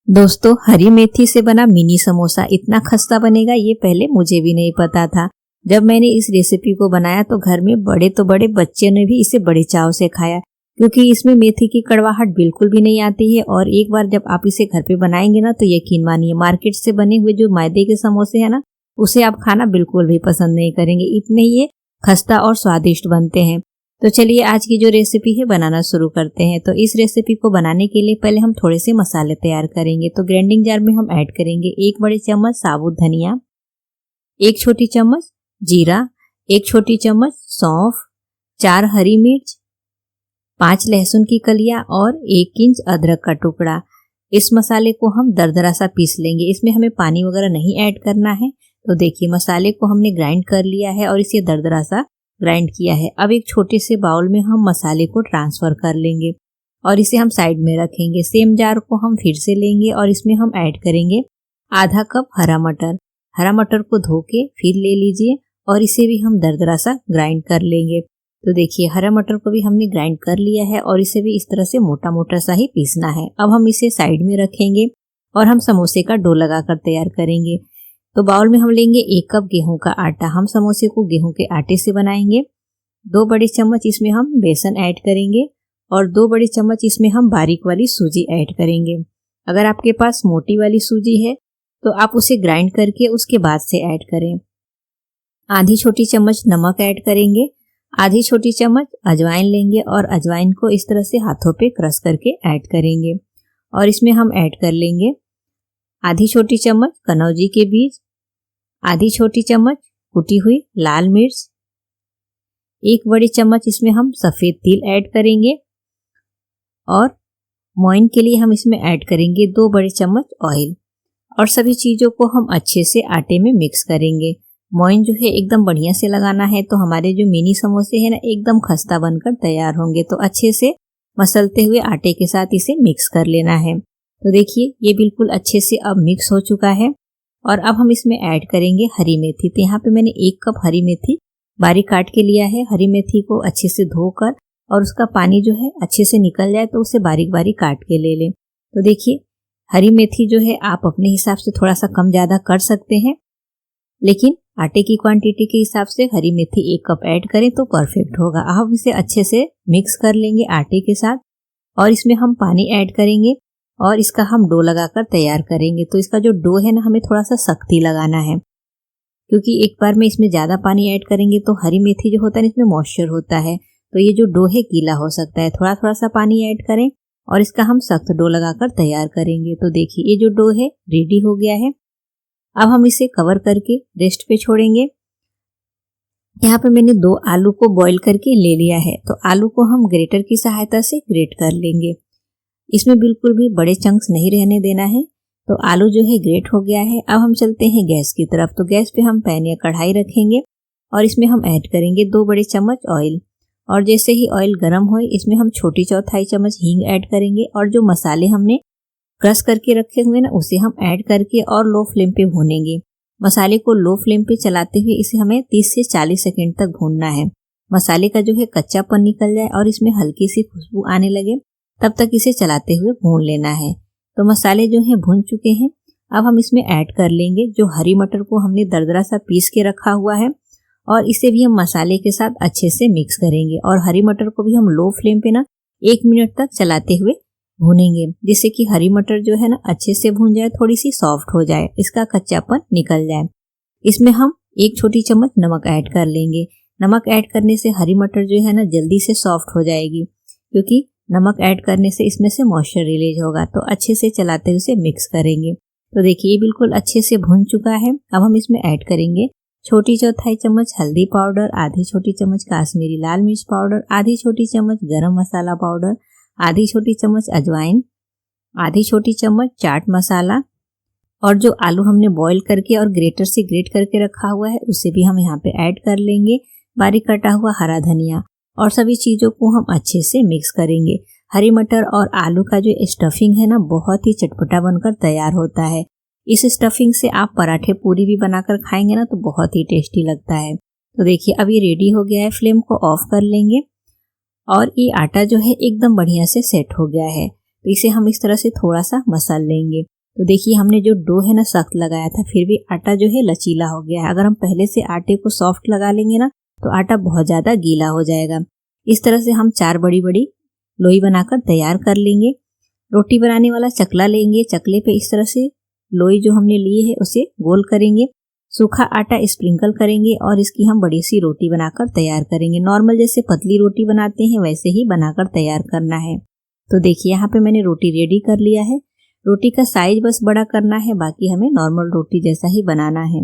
दोस्तों, हरी मेथी से बना मिनी समोसा इतना खस्ता बनेगा ये पहले मुझे भी नहीं पता था। जब मैंने इस रेसिपी को बनाया तो घर में बड़े तो बड़े बच्चे ने भी इसे बड़े चाव से खाया, क्योंकि इसमें मेथी की कड़वाहट बिल्कुल भी नहीं आती है। और एक बार जब आप इसे घर पे बनाएंगे ना तो यकीन मानिए, मार्केट से बने हुए जो मैदे के समोसे हैं ना, उसे आप खाना बिल्कुल भी पसंद नहीं करेंगे, इतने ये खस्ता और स्वादिष्ट बनते हैं। तो चलिए आज की जो रेसिपी है बनाना शुरू करते हैं। तो इस रेसिपी को बनाने के लिए पहले हम थोड़े से मसाले तैयार करेंगे। तो ग्राइंडिंग जार में हम ऐड करेंगे 1 बड़े चम्मच साबुत धनिया, 1 छोटी चम्मच जीरा, 1 छोटी चम्मच सौंफ, 4 हरी मिर्च, 5 लहसुन की कलियां और 1 इंच अदरक का टुकड़ा। इस मसाले को हम दरदरा सा पीस लेंगे, इसमें हमें पानी वगैरह नहीं ऐड करना है। तो देखिए मसाले को हमने ग्राइंड कर लिया है और इसे दरदरा सा ग्राइंड किया है। अब एक छोटे से बाउल में हम मसाले को ट्रांसफर कर लेंगे और इसे हम साइड में रखेंगे। सेम जार को हम फिर से लेंगे और इसमें हम ऐड करेंगे आधा कप हरा मटर। हरा मटर को धो के फिर ले लीजिए और इसे भी हम दरदरा सा ग्राइंड कर लेंगे। तो देखिए हरा मटर को भी हमने ग्राइंड कर लिया है और इसे भी इस तरह से मोटा मोटा सा ही पीसना है। अब हम इसे साइड में रखेंगे और हम समोसे का डो लगाकर तैयार करेंगे। तो बाउल में हम लेंगे 1 कप गेहूं का आटा। हम समोसे को गेहूं के आटे से बनाएंगे। 2 बड़े चम्मच इसमें हम बेसन ऐड करेंगे और 2 बड़े चम्मच इसमें हम बारीक वाली सूजी ऐड करेंगे। अगर आपके पास मोटी वाली सूजी है तो आप उसे ग्राइंड करके उसके बाद से ऐड करें। आधी छोटी चम्मच नमक ऐड करेंगे, आधी छोटी चम्मच अजवाइन लेंगे और अजवाइन को इस तरह से हाथों पे क्रश करके ऐड करेंगे। और इसमें हम ऐड कर लेंगे आधी छोटी चम्मच कनौजी के बीज, आधी छोटी चम्मच कुटी हुई लाल मिर्च, 1 बड़ी चम्मच इसमें हम सफेद तिल ऐड करेंगे और मोइन के लिए हम इसमें ऐड करेंगे 2 बड़े चम्मच ऑयल। और सभी चीजों को हम अच्छे से आटे में मिक्स करेंगे। मोइन जो है एकदम बढ़िया से लगाना है, तो हमारे जो मिनी समोसे हैं ना एकदम खस्ता बनकर तैयार होंगे। तो अच्छे से मसलते हुए आटे के साथ इसे मिक्स कर लेना है। तो देखिए ये बिल्कुल अच्छे से अब मिक्स हो चुका है और अब हम इसमें ऐड करेंगे हरी मेथी। तो यहाँ पे मैंने 1 कप हरी मेथी बारीक काट के लिया है। हरी मेथी को अच्छे से धोकर और उसका पानी जो है अच्छे से निकल जाए तो उसे बारीक बारीक काट के ले लें। तो देखिए हरी मेथी जो है आप अपने हिसाब से थोड़ा सा कम ज़्यादा कर सकते हैं, लेकिन आटे की क्वांटिटी के हिसाब से हरी मेथी 1 कप ऐड करें तो परफेक्ट होगा। अब इसे अच्छे से मिक्स कर लेंगे आटे के साथ और इसमें हम पानी ऐड करेंगे और इसका हम डो लगाकर तैयार करेंगे। तो इसका जो डो है ना हमें थोड़ा सा सख्त ही लगाना है, क्योंकि एक बार में इसमें ज़्यादा पानी ऐड करेंगे तो हरी मेथी जो होता है इसमें मॉइस्चर होता है, तो ये जो डो है गीला हो सकता है। थोड़ा थोड़ा सा पानी ऐड करें और इसका हम सख्त डो लगाकर तैयार करेंगे। तो देखिए ये जो डो है रेडी हो गया है। अब हम इसे कवर करके रेस्ट पे छोड़ेंगे। यहाँ पे मैंने 2 आलू को बॉईल करके ले लिया है। तो आलू को हम ग्रेटर की सहायता से ग्रेट कर लेंगे। इसमें बिल्कुल भी बड़े चंक्स नहीं रहने देना है। तो आलू जो है ग्रेट हो गया है। अब हम चलते हैं गैस की तरफ। तो गैस पे हम पैन या कढ़ाई रखेंगे और इसमें हम ऐड करेंगे 2 बड़े चम्मच ऑयल। और जैसे ही ऑयल गर्म हो इसमें हम छोटी चौथाई चम्मच हींग ऐड करेंगे और जो मसाले हमने क्रश करके रखे हुए ना उसे हम ऐड करके और लो फ्लेम पे भूनेंगे। मसाले को लो फ्लेम पे चलाते हुए इसे हमें 30 से 40 सेकंड तक भूनना है। मसाले का जो है कच्चापन निकल जाए और इसमें हल्की सी खुशबू आने लगे तब तक इसे चलाते हुए भून लेना है। तो मसाले जो हैं भून चुके हैं। अब हम इसमें ऐड कर लेंगे जो हरी मटर को हमने दरदरा सा पीस के रखा हुआ है और इसे भी हम मसाले के साथ अच्छे से मिक्स करेंगे। और हरी मटर को भी हम लो फ्लेम पे ना 1 मिनट तक चलाते हुए भूनेंगे, जिससे कि हरी मटर जो है ना अच्छे से भून जाए, थोड़ी सी सॉफ्ट हो जाए, इसका कच्चापन निकल जाए। इसमें हम 1 छोटी चम्मच नमक ऐड कर लेंगे। नमक ऐड करने से हरी मटर जो है ना जल्दी से सॉफ्ट हो जाएगी, क्योंकि नमक ऐड करने से इसमें से मॉइस्चर रिलीज होगा। तो अच्छे से चलाते हुए इसे मिक्स करेंगे। तो देखिए ये बिल्कुल अच्छे से भून चुका है। अब हम इसमें ऐड करेंगे छोटी चौथाई चम्मच हल्दी पाउडर, आधी छोटी चम्मच काश्मीरी लाल मिर्च पाउडर, आधी छोटी चम्मच गरम मसाला पाउडर, आधी छोटी चम्मच अजवाइन, आधी छोटी चम्मच चाट मसाला और जो आलू हमने बॉईल करके और ग्रेटर से ग्रेट करके रखा हुआ है उसे भी हम यहाँ पे ऐड कर लेंगे। बारीक कटा हुआ हरा धनिया और सभी चीज़ों को हम अच्छे से मिक्स करेंगे। हरी मटर और आलू का जो स्टफिंग है ना बहुत ही चटपटा बनकर तैयार होता है। इस स्टफिंग से आप पराठे पूरी भी बनाकर खाएंगे ना तो बहुत ही टेस्टी लगता है। तो देखिए अब ये रेडी हो गया है। फ्लेम को ऑफ कर लेंगे और ये आटा जो है एकदम बढ़िया से सेट हो गया है। तो इसे हम इस तरह से थोड़ा सा मसल लेंगे। तो देखिए हमने जो डो है ना सख्त लगाया था, फिर भी आटा जो है लचीला हो गया है। अगर हम पहले से आटे को सॉफ्ट लगा लेंगे ना तो आटा बहुत ज़्यादा गीला हो जाएगा। इस तरह से हम 4 बड़ी बड़ी लोई बनाकर तैयार कर लेंगे। रोटी बनाने वाला चकला लेंगे, चकले पे इस तरह से लोई जो हमने ली है उसे गोल करेंगे, सूखा आटा स्प्रिंकल करेंगे और इसकी हम बड़ी सी रोटी बनाकर तैयार करेंगे। नॉर्मल जैसे पतली रोटी बनाते हैं वैसे ही बनाकर तैयार करना है। तो देखिए यहाँ पे मैंने रोटी रेडी कर लिया है। रोटी का साइज बस बड़ा करना है, बाकी हमें नॉर्मल रोटी जैसा ही बनाना है।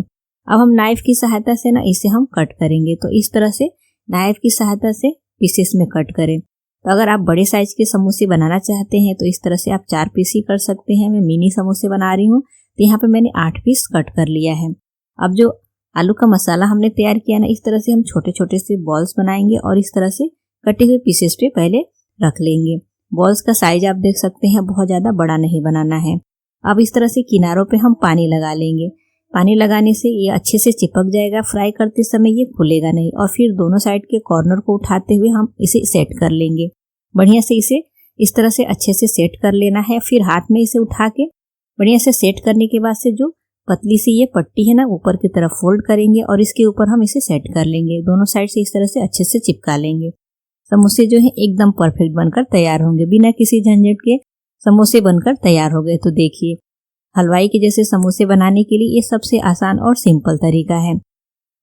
अब हम नाइफ की सहायता से ना इसे हम कट करेंगे। तो इस तरह से नाइफ की सहायता से पीसेस में कट करें। तो अगर आप बड़े साइज के समोसे बनाना चाहते हैं तो इस तरह से आप 4 पीस ही कर सकते हैं। मैं मिनी समोसे बना रही हूँ तो यहाँ पे मैंने 8 पीस कट कर लिया है। अब जो आलू का मसाला हमने तैयार किया ना, इस तरह से हम छोटे छोटे से बॉल्स बनाएंगे और इस तरह से कटे हुए पीसेस पे पहले रख लेंगे। बॉल्स का साइज आप देख सकते हैं, बहुत ज़्यादा बड़ा नहीं बनाना है। अब इस तरह से किनारों पे हम पानी लगा लेंगे। पानी लगाने से ये अच्छे से चिपक जाएगा। फ्राई करते समय ये खुलेगा नहीं। और फिर दोनों साइड के कॉर्नर को उठाते हुए हम इसे सेट कर लेंगे। बढ़िया से इसे इस तरह से अच्छे से सेट कर लेना है। फिर हाथ में इसे उठा के बढ़िया से सेट करने के बाद से जो पतली सी ये पट्टी है ना ऊपर की तरफ फोल्ड करेंगे और इसके ऊपर हम इसे सेट कर लेंगे। दोनों साइड से इस तरह से अच्छे से चिपका लेंगे। समोसे जो है एकदम परफेक्ट बनकर तैयार होंगे, बिना किसी झंझट के समोसे बनकर तैयार हो गए। तो देखिए हलवाई के जैसे समोसे बनाने के लिए ये सबसे आसान और सिंपल तरीका है।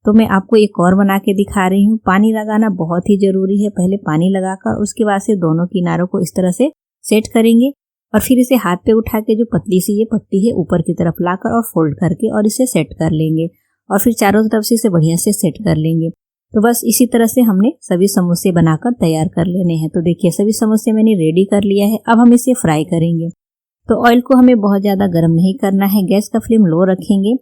तो मैं आपको एक और बना के दिखा रही हूँ। पानी लगाना बहुत ही जरूरी है। पहले पानी लगाकर उसके बाद से दोनों किनारों को इस तरह से सेट करेंगे और फिर इसे हाथ पे उठा के जो पतली सी ये पट्टी है ऊपर की तरफ लाकर और फोल्ड करके और इसे सेट कर लेंगे और फिर चारों तरफ से इसे बढ़िया से सेट कर लेंगे। तो बस इसी तरह से हमने सभी समोसे बनाकर तैयार कर लेने हैं। तो देखिए सभी समोसे मैंने रेडी कर लिया है। अब हम इसे फ्राई करेंगे। तो ऑयल को हमें बहुत ज़्यादा गर्म नहीं करना है। गैस का फ्लेम लो रखेंगे।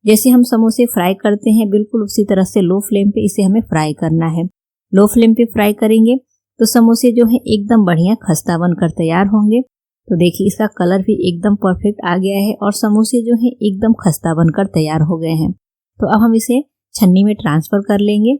जैसे हम समोसे फ्राई करते हैं बिल्कुल उसी तरह से लो फ्लेम पे इसे हमें फ्राई करना है। लो फ्लेम पे फ्राई करेंगे तो समोसे जो है एकदम बढ़िया खस्ता बनकर तैयार होंगे। तो देखिए इसका कलर भी एकदम परफेक्ट आ गया है और समोसे जो है एकदम खस्ता बनकर तैयार हो गए हैं। तो अब हम इसे छन्नी में ट्रांसफर कर लेंगे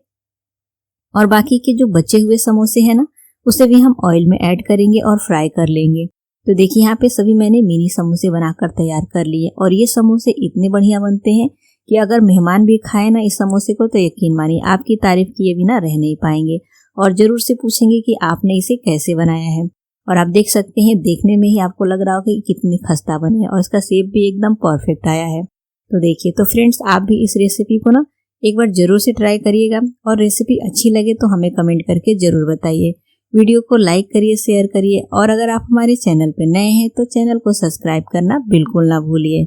और बाकी के जो बचे हुए समोसे हैं ना उसे भी हम ऑयल में ऐड करेंगे और फ्राई कर लेंगे। तो देखिए यहाँ पे सभी मैंने मिनी समोसे बनाकर तैयार कर लिए और ये समोसे इतने बढ़िया बनते हैं कि अगर मेहमान भी खाए ना इस समोसे को तो यकीन मानिए आपकी तारीफ किए बिना रह नहीं पाएंगे और जरूर से पूछेंगे कि आपने इसे कैसे बनाया है। और आप देख सकते हैं देखने में ही आपको लग रहा होगा कि कितने खस्ता बने और इसका शेप भी एकदम परफेक्ट आया है। तो देखिए तो फ्रेंड्स आप भी इस रेसिपी को ना एक बार जरूर से ट्राई करिएगा और रेसिपी अच्छी लगे तो हमें कमेंट करके जरूर बताइए। वीडियो को लाइक करिए, शेयर करिए और अगर आप हमारे चैनल पर नए हैं तो चैनल को सब्सक्राइब करना बिल्कुल ना भूलिए।